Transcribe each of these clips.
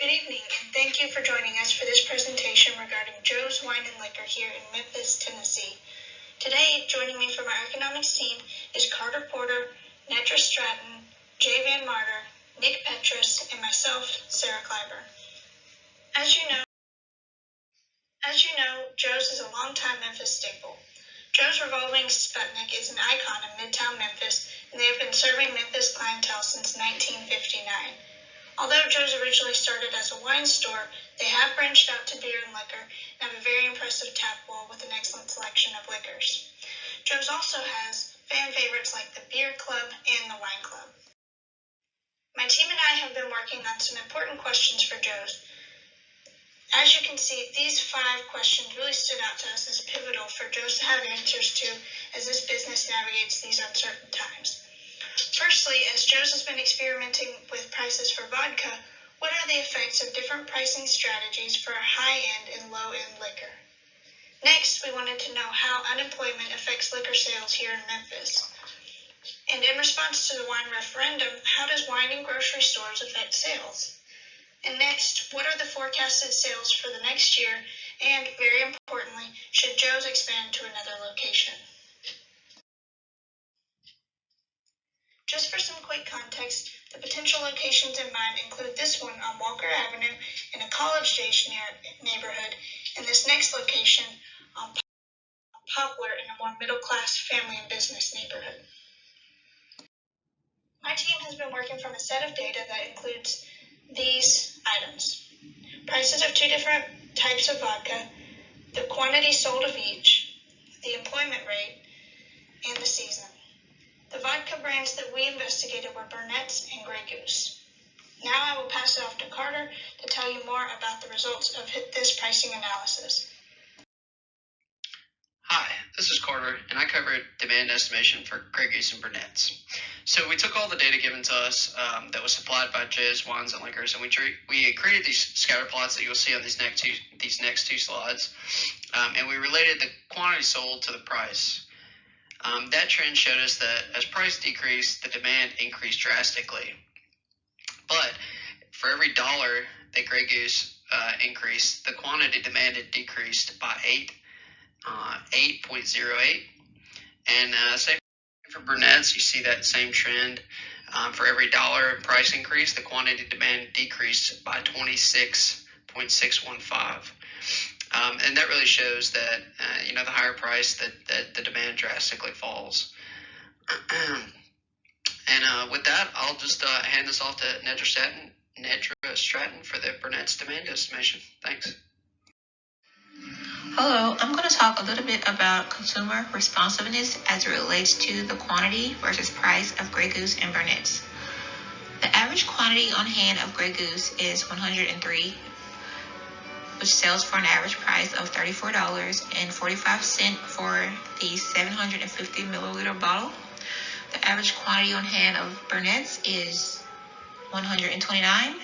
Good evening, and thank you for joining us for this presentation regarding Joe's Wine and Liquor here in Memphis, Tennessee. Today, joining me from our economics team is Carter Porter, Nedra Stratton, Jay Van Martyr, Nick Petrus, and myself, Sarah Kleiber. As you know, Joe's is a longtime Memphis staple. Joe's Revolving Sputnik is an icon in Midtown Memphis, and they have been serving Memphis clientele since 1959. Although Joe's originally started as a wine store, they have branched out to beer and liquor and have a very impressive tap wall with an excellent selection of liquors. Joe's also has fan favorites like the Beer Club and the Wine Club. My team and I have been working on some important questions for Joe's. As you can see, these 5 questions really stood out to us as pivotal for Joe's to have answers to as this business navigates these uncertain times. Firstly, as Joe's has been experimenting with prices for vodka, what are the effects of different pricing strategies for high-end and low-end liquor? Next, we wanted to know how unemployment affects liquor sales here in Memphis. And in response to the wine referendum, how does wine in grocery stores affect sales? And next, what are the forecasted sales for the next year? And very importantly, should Joe's expand to another location? Just for some quick context, the potential locations in mind include this one on Walker Avenue in a college-age neighborhood, and this next location on Poplar in a more middle-class family and business neighborhood. My team has been working from a set of data that includes these items: prices of 2 different types of vodka, the quantity sold of each, the employment rate, and the season. The vodka brands that we investigated were Burnett's and Grey Goose. Now I will pass it off to Carter to tell you more about the results of this pricing analysis. Hi, this is Carter, and I covered demand estimation for Grey Goose and Burnett's. So we took all the data given to us that was supplied by Joe's Wines and Liquors, and we created these scatter plots that you'll see on these next two slides, and we related the quantity sold to the price. That trend showed us that as price decreased, the demand increased drastically. But for every dollar that Grey Goose increased, the quantity demanded decreased by 8.08. And same for Burnett's, you see that same trend. For every dollar price increase, the quantity demand decreased by 26.615. And that really shows that, the higher price, that the demand drastically falls. And with that, I'll just hand this off to Nedra Stratton for the Burnett's demand estimation. Thanks. Hello, I'm going to talk a little bit about consumer responsiveness as it relates to the quantity versus price of Grey Goose and Burnett's. The average quantity on hand of Grey Goose is 103, which sells for an average price of $34.45 for the 750 milliliter bottle. The average quantity on hand of Burnett's is 129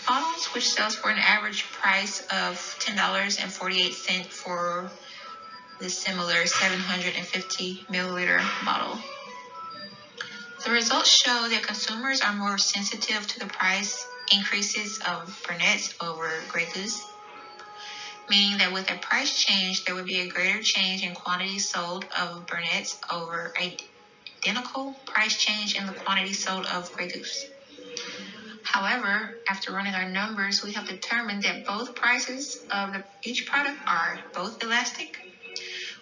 bottles, which sells for an average price of $10.48 for the similar 750 milliliter bottle. The results show that consumers are more sensitive to the price increases of Burnett's over Grey Goose, meaning that with a price change, there would be a greater change in quantity sold of Burnett's over identical price change in the quantity sold of Grey Goose. However, after running our numbers, we have determined that both prices of each product are both elastic,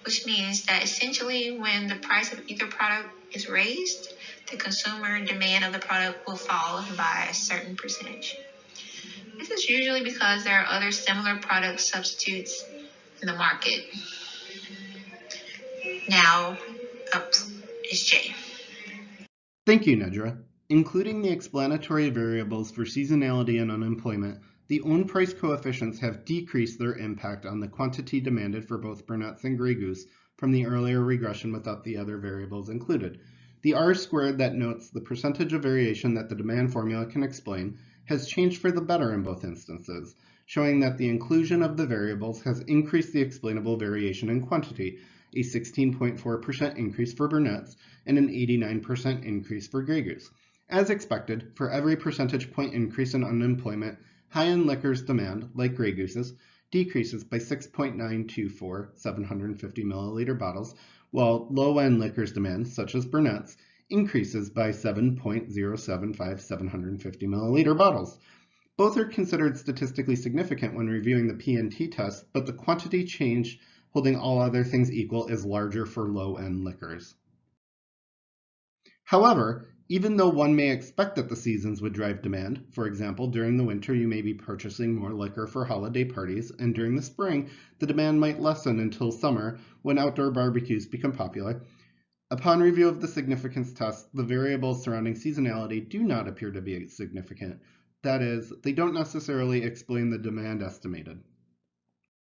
which means that essentially when the price of either product is raised, the consumer demand of the product will fall by a certain percentage. This is usually because there are other similar product substitutes in the market. Now, up is Jay. Thank you, Nedra. Including the explanatory variables for seasonality and unemployment, the own price coefficients have decreased their impact on the quantity demanded for both Burnett's and Grey Goose from the earlier regression without the other variables included. The R-squared that notes the percentage of variation that the demand formula can explain has changed for the better in both instances, showing that the inclusion of the variables has increased the explainable variation in quantity, a 16.4% increase for Burnett's and an 89% increase for Grey Goose. As expected, for every percentage point increase in unemployment, High-end liquors demand, like Grey Goose's, decreases by 6.924 750 milliliter bottles, while low-end liquors demand, such as Burnett's, increases by 7.075 750 milliliter bottles. Both are considered statistically significant when reviewing the P&T test, but the quantity change, holding all other things equal, is larger for low-end liquors. However, even though one may expect that the seasons would drive demand, for example, during the winter you may be purchasing more liquor for holiday parties, and during the spring the demand might lessen until summer when outdoor barbecues become popular. Upon review of the significance test, the variables surrounding seasonality do not appear to be significant. That is, they don't necessarily explain the demand estimated.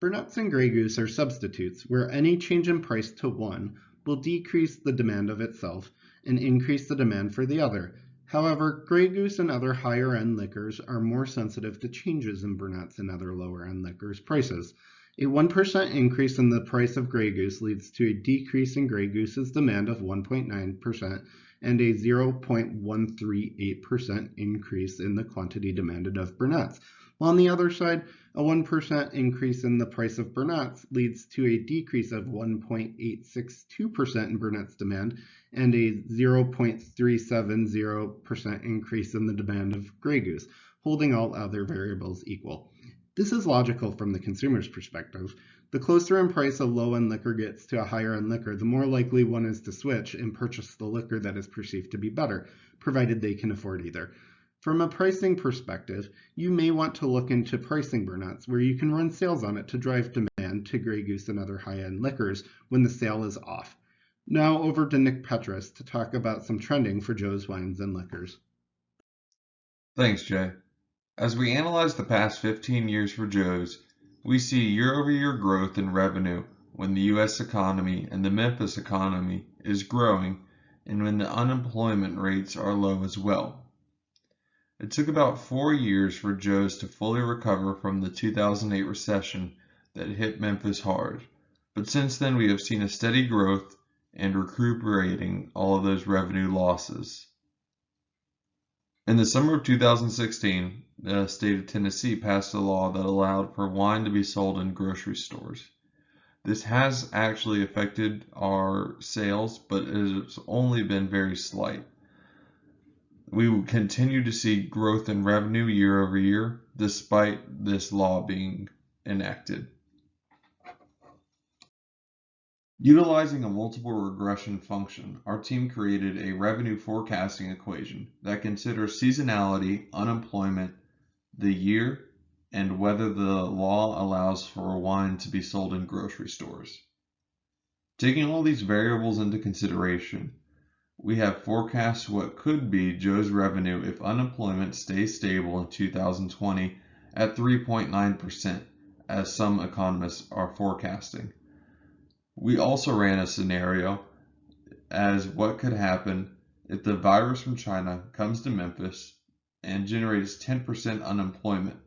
Burnett's and Grey Goose are substitutes, where any change in price to one will decrease the demand of itself and increase the demand for the other. However, Grey Goose and other higher-end liquors are more sensitive to changes in Burnett's and other lower-end liquors' prices. A 1% increase in the price of Grey Goose leads to a decrease in Grey Goose's demand of 1.9% and a 0.138% increase in the quantity demanded of Burnett's. While on the other side, a 1% increase in the price of Burnett's leads to a decrease of 1.862% in Burnett's demand and a 0.370% increase in the demand of Grey Goose, holding all other variables equal. This is logical from the consumer's perspective. The closer in price a low-end liquor gets to a higher-end liquor, the more likely one is to switch and purchase the liquor that is perceived to be better, provided they can afford either. From a pricing perspective, you may want to look into pricing Burnett's, where you can run sales on it to drive demand to Grey Goose and other high-end liquors when the sale is off. Now over to Nick Petras to talk about some trending for Joe's Wines and Liquors. Thanks, Jay. As we analyze the past 15 years for Joe's, we see year-over-year growth in revenue when the U.S. economy and the Memphis economy is growing and when the unemployment rates are low as well. It took about 4 years for Joe's to fully recover from the 2008 recession that hit Memphis hard, but since then we have seen a steady growth and recuperating all of those revenue losses. In the summer of 2016, the state of Tennessee passed a law that allowed for wine to be sold in grocery stores. This has actually affected our sales, but it has only been very slight. We will continue to see growth in revenue year over year, despite this law being enacted. Utilizing a multiple regression function, our team created a revenue forecasting equation that considers seasonality, unemployment, the year, and whether the law allows for wine to be sold in grocery stores. Taking all these variables into consideration, we have forecast what could be Joe's revenue if unemployment stays stable in 2020 at 3.9%, as some economists are forecasting. We also ran a scenario as what could happen if the virus from China comes to Memphis and generates 10% unemployment,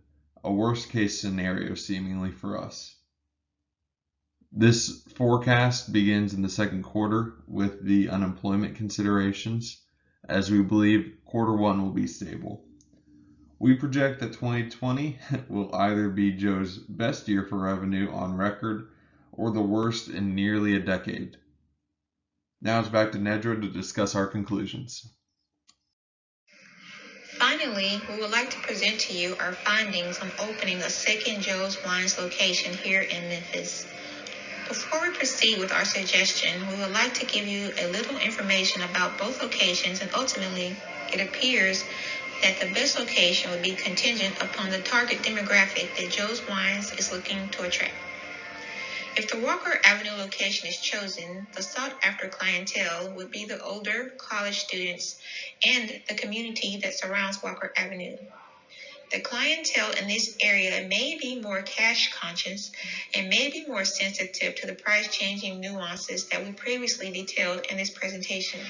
a worst case scenario seemingly for us. This forecast begins in the second quarter with the unemployment considerations, as we believe quarter one will be stable. We project that 2020 will either be Joe's best year for revenue on record or the worst in nearly a decade. Now it's back to Nedra to discuss our conclusions. Finally, we would like to present to you our findings on opening a second Joe's Wines location here in Memphis. Before we proceed with our suggestion, we would like to give you a little information about both locations, and ultimately, it appears that the best location would be contingent upon the target demographic that Joe's Wines is looking to attract. If the Walker Avenue location is chosen, the sought-after clientele would be the older college students and the community that surrounds Walker Avenue. The clientele in this area may be more cash conscious and may be more sensitive to the price-changing nuances that we previously detailed in this presentation.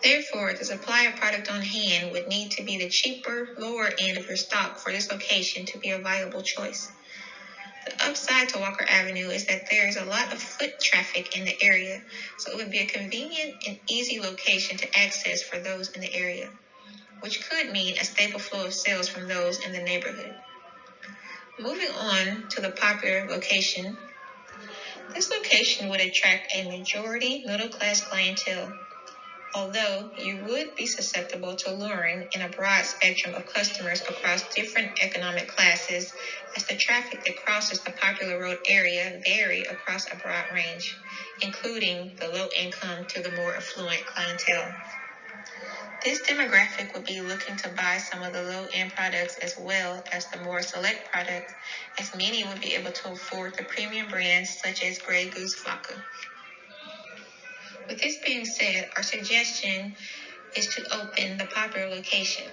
Therefore, the supply of product on hand would need to be the cheaper, lower end of your stock for this location to be a viable choice. The upside to Walker Avenue is that there is a lot of foot traffic in the area, so it would be a convenient and easy location to access for those in the area. which could mean a stable flow of sales from those in the neighborhood. Moving on to the popular location, this location would attract a majority middle-class clientele, although you would be susceptible to luring in a broad spectrum of customers across different economic classes, as the traffic that crosses the popular road area vary across a broad range, including the low-income to the more affluent clientele. This demographic would be looking to buy some of the low-end products as well as the more select products, as many would be able to afford the premium brands such as Grey Goose vodka. With this being said, our suggestion is to open the popular location.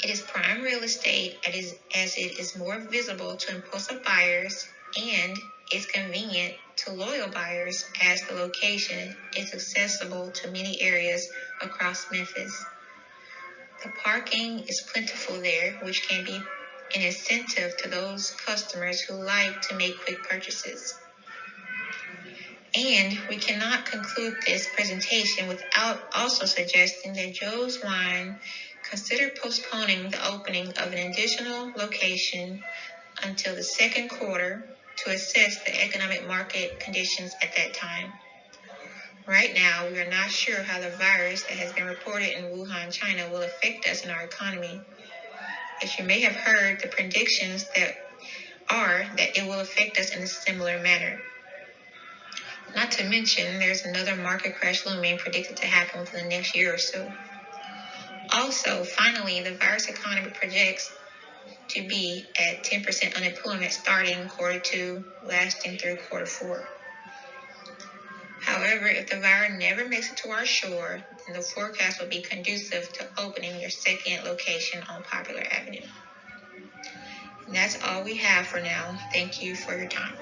It is prime real estate as it is more visible to impulsive buyers and is convenient to loyal buyers as the location is accessible to many areas across Memphis. The parking is plentiful there, which can be an incentive to those customers who like to make quick purchases. And we cannot conclude this presentation without also suggesting that Joe's Wine consider postponing the opening of an additional location until the second quarter to assess the economic market conditions at that time. Right now, we are not sure how the virus that has been reported in Wuhan, China will affect us in our economy. As you may have heard, the predictions that it will affect us in a similar manner. Not to mention, there's another market crash looming predicted to happen within the next year or so. Also, finally, the virus economy projects to be at 10% unemployment starting quarter 2, lasting through quarter 4. However, if the virus never makes it to our shore, then the forecast will be conducive to opening your second location on Popular Avenue. And that's all we have for now. Thank you for your time.